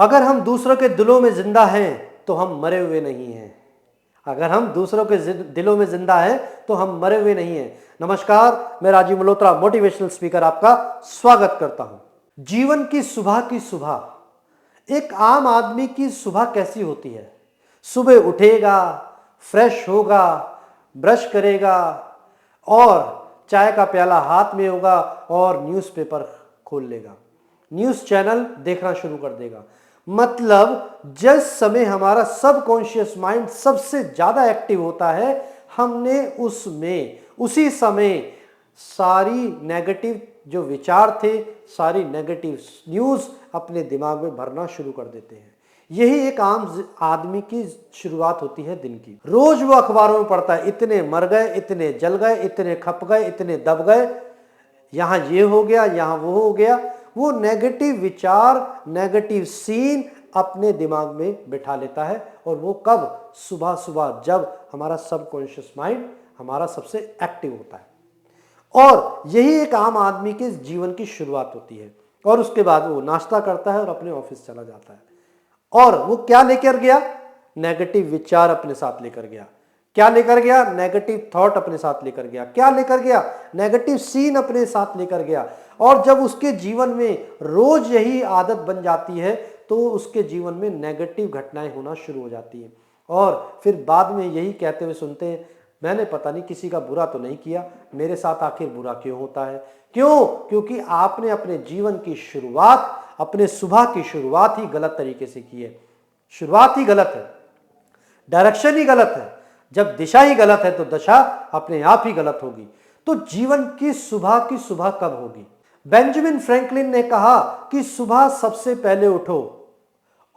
अगर हम दूसरों के दिलों में जिंदा हैं तो हम मरे हुए नहीं हैं। अगर हम दूसरों के दिलों में जिंदा हैं तो हम मरे हुए नहीं हैं। नमस्कार, मैं राजीव मल्होत्रा मोटिवेशनल स्पीकर आपका स्वागत करता हूं। जीवन की सुबह, एक आम आदमी की सुबह कैसी होती है? सुबह उठेगा, फ्रेश होगा, ब्रश करेगा और चाय का प्याला हाथ में होगा और न्यूज़पेपर खोल लेगा, न्यूज़ चैनल देखना शुरू कर देगा। मतलब जिस समय हमारा सबकॉन्शियस माइंड सबसे ज्यादा एक्टिव होता है, हमने उसी समय सारी नेगेटिव जो विचार थे, सारी नेगेटिव न्यूज़ अपने दिमाग में भरना शुरू कर देते हैं। यही एक आम आदमी की शुरुआत होती है दिन की। रोज वो अखबारों में पढ़ता है, इतने मर गए, इतने जल गए, इतने खप गए, इतने दब गए, यहां ये हो गया, यहां वो हो गया। वो नेगेटिव विचार, नेगेटिव सीन अपने दिमाग में बिठा लेता है। और वो कब? सुबह सुबह, जब हमारा सबकॉन्शियस माइंड हमारा सबसे एक्टिव होता है। और यही एक आम आदमी के जीवन की शुरुआत होती है। और उसके बाद वो नाश्ता करता है और अपने ऑफिस चला जाता है। और वो क्या लेकर गया? नेगेटिव विचार अपने साथ लेकर गया। क्या लेकर गया? नेगेटिव थॉट अपने साथ लेकर गया। क्या लेकर गया? नेगेटिव सीन अपने साथ लेकर गया। और जब उसके जीवन में रोज यही आदत बन जाती है तो उसके जीवन में नेगेटिव घटनाएं होना शुरू हो जाती हैं। और फिर बाद में यही कहते हुए सुनते हैं, मैंने पता नहीं किसी का बुरा तो नहीं किया, मेरे साथ आखिर बुरा क्यों होता है? क्यों? क्योंकि आपने अपने जीवन की शुरुआत, अपने सुबह की शुरुआत ही गलत तरीके से की है। शुरुआत ही गलत है, डायरेक्शन ही गलत है। जब दिशा ही गलत है तो दशा अपने आप ही गलत होगी। तो जीवन की सुबह कब होगी? बेंजामिन फ्रैंकलिन ने कहा कि सुबह सबसे पहले उठो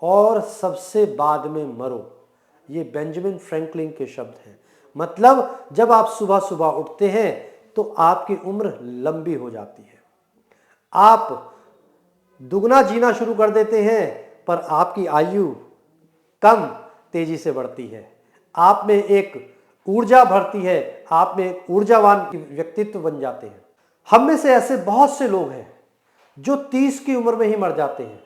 और सबसे बाद में मरो। ये बेंजामिन फ्रैंकलिन के शब्द हैं। मतलब जब आप सुबह सुबह उठते हैं तो आपकी उम्र लंबी हो जाती है, आप दुगना जीना शुरू कर देते हैं, पर आपकी आयु कम तेजी से बढ़ती है। आप में एक ऊर्जा भरती है, आप में एक ऊर्जावान व्यक्तित्व बन जाते हैं। हम में से ऐसे बहुत से लोग हैं जो 30 की उम्र में ही मर जाते हैं।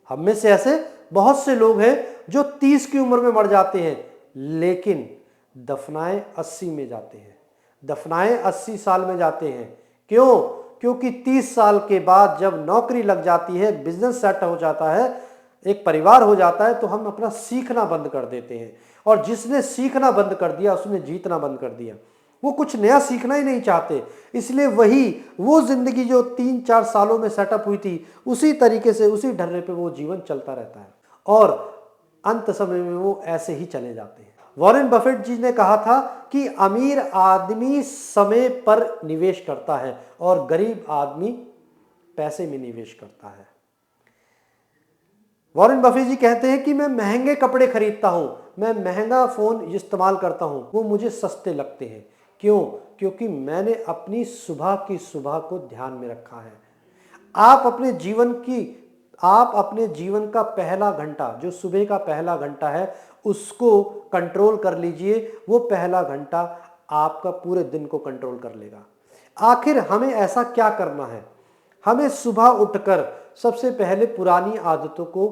हम में से ऐसे बहुत से लोग हैं जो 30 की उम्र में मर जाते हैं, लेकिन दफनाए 80 में जाते हैं, दफनाए 80 साल में जाते हैं। क्यों? क्योंकि 30 साल के बाद जब नौकरी लग जाती है, बिजनेस सेट हो जाता है, एक परिवार हो जाता है, तो हम अपना सीखना बंद कर देते हैं। और जिसने सीखना बंद कर दिया उसने जीतना बंद कर दिया। वो कुछ नया सीखना ही नहीं चाहते, इसलिए वो जिंदगी जो 3-4 सालों में सेटअप हुई थी, उसी तरीके से, उसी ढर्रे पे वो जीवन चलता रहता है और अंत समय में वो ऐसे ही चले जाते हैं। वॉरेन बफेट जी ने कहा था कि अमीर आदमी समय पर निवेश करता है और गरीब आदमी पैसे में निवेश करता है। वॉरेन बफेट जी कहते हैं कि मैं महंगे कपड़े खरीदता हूं, मैं महंगा फोन इस्तेमाल करता हूं, वो मुझे सस्ते लगते हैं। क्यों? क्योंकि मैंने अपनी सुबह को ध्यान में रखा है। आप अपने जीवन का पहला घंटा, जो सुबह का पहला घंटा है, उसको कंट्रोल कर लीजिए। वो पहला घंटा आपका पूरे दिन को कंट्रोल कर लेगा। आखिर हमें ऐसा क्या करना है? हमें सुबह उठकर सबसे पहले पुरानी आदतों को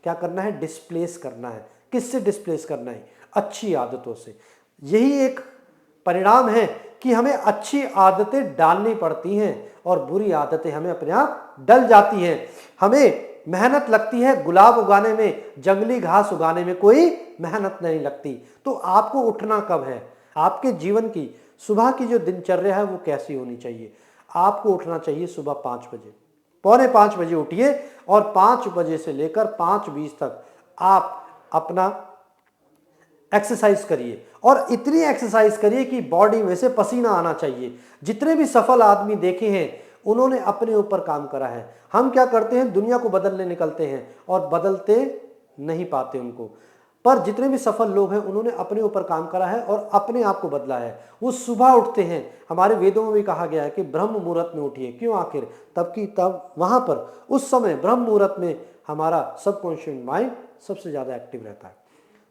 क्या करना है? डिस्प्लेस करना है। किससे डिस्प्लेस करना है? अच्छी आदतों से। यही एक परिणाम है कि हमें अच्छी आदतें डालनी पड़ती हैं और बुरी आदतें हमें अपने आप डल जाती हैं। हमें मेहनत लगती है गुलाब उगाने में, जंगली घास उगाने में कोई मेहनत नहीं लगती। तो आपको उठना कब है? आपके जीवन की सुबह की जो दिनचर्या है वो कैसी होनी चाहिए? आपको उठना चाहिए सुबह 5 बजे, पौने 5 बजे उठिए और 5 बजे से लेकर 5:20 तक आप अपना एक्सरसाइज करिए। और इतनी एक्सरसाइज करिए कि बॉडी में से पसीना आना चाहिए। जितने भी सफल आदमी देखे हैं, उन्होंने अपने ऊपर काम करा है। हम क्या करते हैं? दुनिया को बदलने निकलते हैं और बदलते नहीं पाते उनको। पर जितने भी सफल लोग हैं, उन्होंने अपने ऊपर काम करा है और अपने आप को बदला है। वो सुबह उठते हैं। हमारे वेदों में भी कहा गया है कि ब्रह्म मुहूर्त में उठिए। क्यों? आखिर तब वहां पर उस समय ब्रह्म मुहूर्त में हमारा सबकॉन्शियस माइंड सबसे ज्यादा एक्टिव रहता है।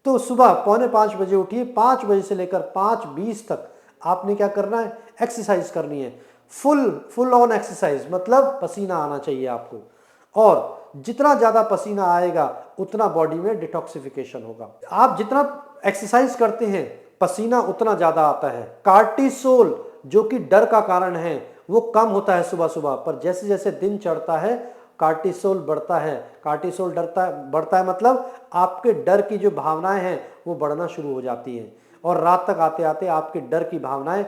तो सुबह पौने 5 बजे उठिए। 5 बजे से लेकर 5:20 तक आपने क्या करना है? एक्सरसाइज करनी है। फुल ऑन एक्सरसाइज, मतलब पसीना आना चाहिए आपको। और जितना ज़्यादा पसीना आएगा उतना बॉडी में डिटॉक्सिफिकेशन होगा। आप जितना एक्सरसाइज करते हैं पसीना उतना ज़्यादा आता है। कार्टिसोल जो कि डर का कारण है वो कम होता है सुबह सुबह, पर जैसे जैसे दिन चढ़ता है कार्टिसोल बढ़ता है। कार्टिसोल बढ़ता है मतलब आपके डर की जो भावनाएं हैं वो बढ़ना शुरू हो जाती हैं और रात तक आते आते आपके डर की भावनाएं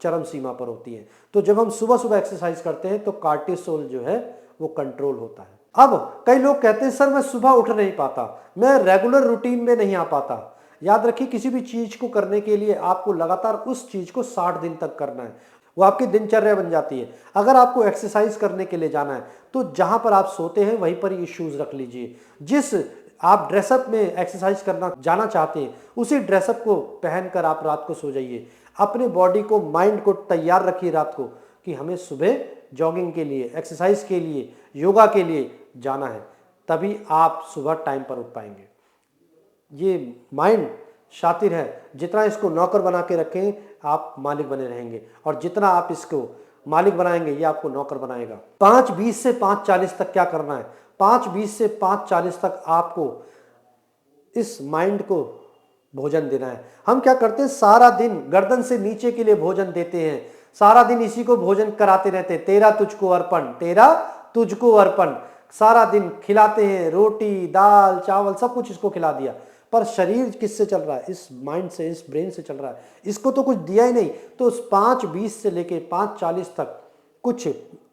चरम सीमा पर होती हैं। तो जब हम सुबह सुबह एक्सरसाइज करते हैं तो कार्टिसोल जो है वो कंट्रोल होता है। अब कई लोग कहते हैं सर मैं सुबह उठ नहीं पाता, मैं रेगुलर रूटीन में नहीं आ पाता। याद रखिए किसी भी चीज को करने के लिए आपको लगातार उस चीज को 60 दिन तक करना है, वो आपकी दिनचर्या बन जाती है। अगर आपको एक्सरसाइज करने के लिए जाना है तो जहां पर आप सोते हैं वहीं पर ये शूज रख लीजिए। जिस आप ड्रेसअप में एक्सरसाइज करना जाना चाहते हैं उसी ड्रेसअप को पहनकर आप रात को सो जाइए। अपने बॉडी को, माइंड को तैयार रखिए रात को कि हमें सुबह जॉगिंग के लिए, एक्सरसाइज के लिए, योगा के लिए जाना है, तभी आप सुबह टाइम पर उठ पाएंगे। ये माइंड शातिर है, जितना इसको नौकर बना के रखें आप मालिक बने रहेंगे, और जितना आप इसको मालिक बनाएंगे ये आपको नौकर बनाएगा। 5:20 से 5:40 तक क्या करना है? 5:20 से 5:40 तक आपको इस माइंड को भोजन देना है। हम क्या करते हैं, सारा दिन गर्दन से नीचे के लिए भोजन देते हैं, सारा दिन इसी को भोजन कराते रहते हैं। तेरा तुझको अर्पण, तेरा तुझको अर्पण, सारा दिन खिलाते हैं, रोटी दाल चावल सब कुछ इसको खिला दिया, पर शरीर किससे चल रहा है? इस माइंड से, इस ब्रेन से चल रहा है। इसको तो कुछ दिया ही नहीं। तो उस 5:20 से लेके 5:40 तक कुछ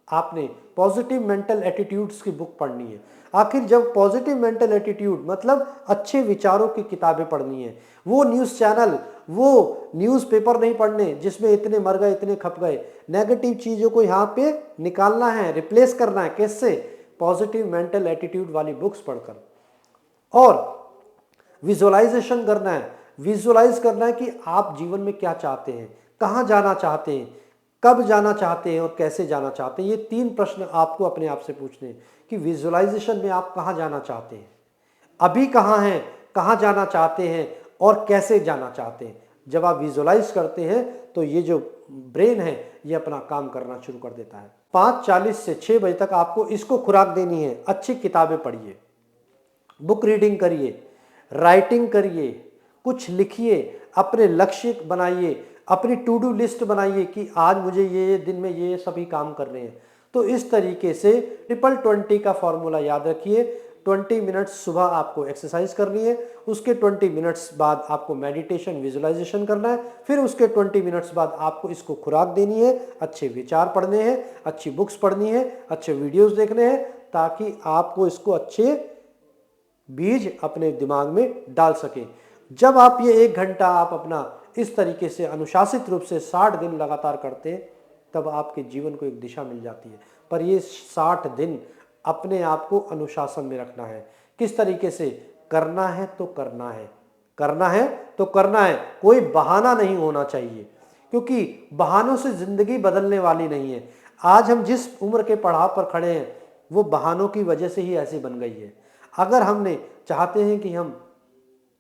आपने पॉजिटिव मेंटल एटीट्यूड्स की बुक पढ़नी है। आखिर जब पॉजिटिव मेंटल एटीट्यूड मतलब अच्छे विचारों की किताबें पढ़नी है, वो न्यूज़ चैनल, वो न्यूज़पेपर नहीं पढ़ने जिसमें इतने मर गए इतने खप गए। नेगेटिव चीज़ों को यहाँ पे निकालना है, रिप्लेस करना है। कैसे? पॉजिटिव मेंटल एटीट्यूड वाली बुक्स पढ़कर। और विजुअलाइजेशन करना है, विजुअलाइज करना है कि आप जीवन में क्या चाहते हैं, कहाँ जाना चाहते हैं, कब जाना चाहते हैं और कैसे जाना चाहते हैं। ये 3 प्रश्न आपको अपने आप से पूछने हैं कि विजुअलाइजेशन में आप कहाँ जाना चाहते हैं, अभी कहाँ हैं, कहाँ जाना चाहते हैं और कैसे जाना चाहते हैं। जब आप विजुअलाइज करते हैं तो ये जो ब्रेन है ये अपना काम करना शुरू कर देता है। 5:40 से 6 बजे तक आपको इसको खुराक देनी है। अच्छी किताबें पढ़िए, बुक रीडिंग करिए, राइटिंग करिए, कुछ लिखिए, अपने लक्ष्य बनाइए, अपनी टू डू लिस्ट बनाइए कि आज मुझे ये दिन में ये सभी काम करने हैं। तो इस तरीके से 20-20 का फॉर्मूला याद रखिए। 20 मिनट्स सुबह आपको एक्सरसाइज करनी है, उसके 20 मिनट्स बाद आपको मेडिटेशन विजुअलाइजेशन करना है, फिर उसके 20 मिनट्स बाद आपको इसको खुराक देनी है, अच्छे विचार पढ़ने हैं, अच्छी बुक्स पढ़नी है, अच्छे वीडियोस देखने हैं, ताकि आपको इसको अच्छे बीज अपने दिमाग में डाल सकें। जब आप ये 1 घंटा आप अपना इस तरीके से अनुशासित रूप से 60 दिन लगातार करते हैं तब आपके जीवन को एक दिशा मिल जाती है। पर ये 60 दिन अपने आप को अनुशासन में रखना है। किस तरीके से? करना है तो करना है, करना है तो करना है, कोई बहाना नहीं होना चाहिए, क्योंकि बहानों से जिंदगी बदलने वाली नहीं है। आज हम जिस उम्र के पड़ाव पर खड़े हैं वो बहानों की वजह से ही ऐसी बन गई है। अगर हमने चाहते हैं कि हम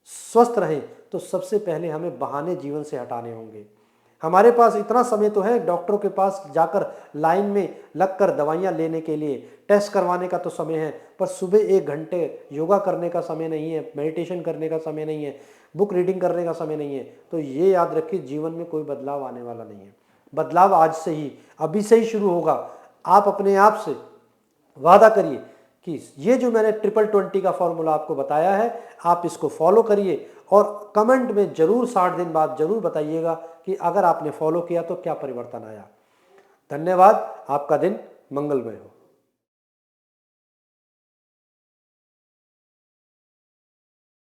स्वस्थ रहें तो सबसे पहले हमें बहाने जीवन से हटाने होंगे। हमारे पास इतना समय तो है, डॉक्टरों के पास जाकर लाइन में लगकर दवाइयाँ लेने के लिए, टेस्ट करवाने का तो समय है, पर सुबह 1 घंटे योगा करने का समय नहीं है, मेडिटेशन करने का समय नहीं है, बुक रीडिंग करने का समय नहीं है। तो ये याद रखिए, जीवन में कोई बदलाव आने वाला नहीं है। बदलाव आज से ही, अभी से ही शुरू होगा। आप अपने आप से वादा करिए कि ये जो मैंने 20-20 का फॉर्मूला आपको बताया है आप इसको फॉलो करिए, और कमेंट में जरूर 60 दिन बाद जरूर बताइएगा कि अगर आपने फॉलो किया तो क्या परिवर्तन आया। धन्यवाद, आपका दिन मंगलमय हो।